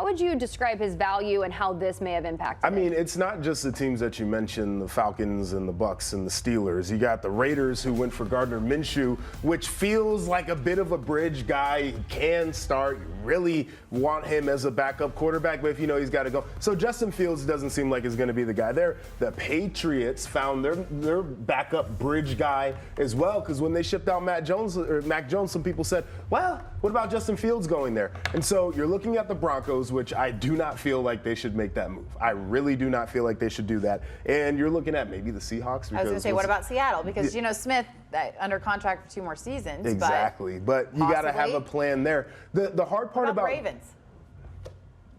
How would you describe his value and how this may have impacted I mean, it's not just the teams that you mentioned, the Falcons and the Bucks and the Steelers. You got the Raiders who went for Gardner Minshew, which feels like a bit of a bridge guy. He can start. You really want him as a backup quarterback, but if you know he's got to go. So Justin Fields doesn't seem like he's going to be the guy there. The Patriots found their backup bridge guy as well, because when they shipped out Mac Jones, some people said, well, what about Justin Fields going there? And so you're looking at the Broncos, which I do not feel like they should make that move. I really do not feel like they should do that. And you're looking at maybe the Seahawks. I was going to say, what about Seattle? Because, you know, Smith under contract for 2 more seasons. Exactly. But you got to have a plan there. The hard part about Ravens.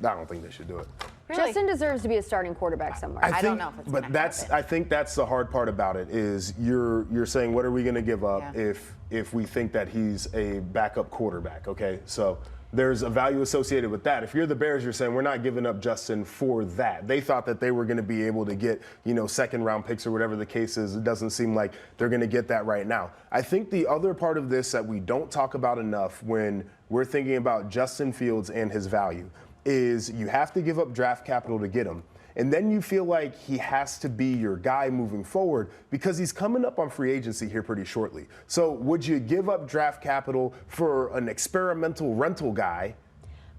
I don't think they should do it. Really? Justin deserves to be a starting quarterback somewhere. I don't know if it's but I think that's the hard part about it is you're saying, what are we going to give up if we think that he's a backup quarterback? Okay, so there's a value associated with that. If you're the Bears, you're saying we're not giving up Justin for that. They thought that they were going to be able to get, you know, second round picks or whatever the case is. It doesn't seem like they're going to get that right now. I think the other part of this that we don't talk about enough when we're thinking about Justin Fields and his value is you have to give up draft capital to get him. And then you feel like he has to be your guy moving forward because he's coming up on free agency here pretty shortly. So would you give up draft capital for an experimental rental guy?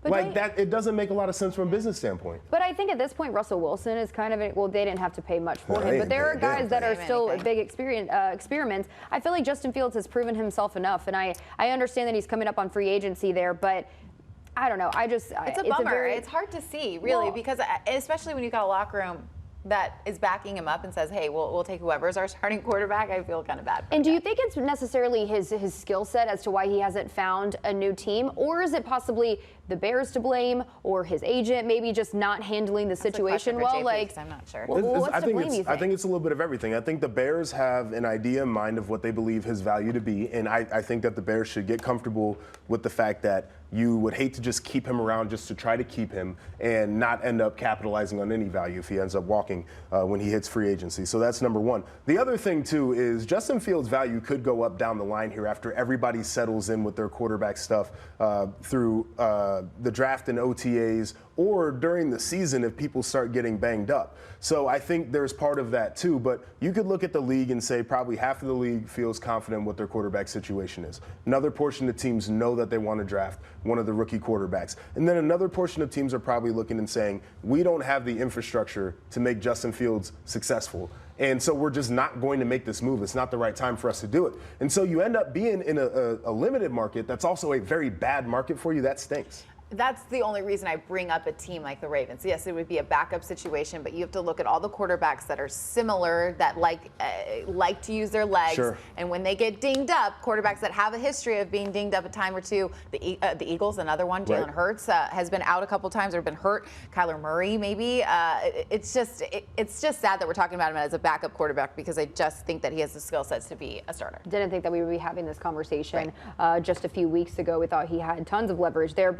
But like that, it doesn't make a lot of sense from a business standpoint. But I think at this point, Russell Wilson is kind of well, they didn't have to pay much for him, but there are guys that are still big experiments. I feel like Justin Fields has proven himself enough, and I understand that he's coming up on free agency there, but I don't know. It's a bummer. It's hard to see, really, because especially when you've got a locker room that is backing him up and says, hey, we'll take whoever's our starting quarterback, I feel kind of bad. And do you think it's necessarily his skill set as to why he hasn't found a new team? Or is it possibly the Bears to blame or his agent maybe just not handling the situation well? Like, I'm not sure. What's to blame, you think? I think it's a little bit of everything. I think the Bears have an idea in mind of what they believe his value to be. And I think that the Bears should get comfortable with the fact that you would hate to just keep him around just to try to keep him and not end up capitalizing on any value if he ends up walking when he hits free agency. So that's number one. The other thing, too, is Justin Fields' value could go up down the line here after everybody settles in with their quarterback stuff through the draft and OTAs or during the season if people start getting banged up. So I think there's part of that, too. But you could look at the league and say probably half of the league feels confident what their quarterback situation is. Another portion of teams know that they want to draft one of the rookie quarterbacks. And then another portion of teams are probably looking and saying, we don't have the infrastructure to make Justin Fields successful. And so we're just not going to make this move. It's not the right time for us to do it. And so you end up being in a limited market that's also a very bad market for you. That stinks. That's the only reason I bring up a team like the Ravens. Yes, it would be a backup situation, but you have to look at all the quarterbacks that are similar, that like to use their legs. Sure. And when they get dinged up, quarterbacks that have a history of being dinged up a time or two, the Eagles, another one, Jalen Hurts has been out a couple times or been hurt. Kyler Murray, maybe. It's just sad that we're talking about him as a backup quarterback because I just think that he has the skill sets to be a starter. Didn't think that we would be having this conversation just a few weeks ago. We thought he had tons of leverage there.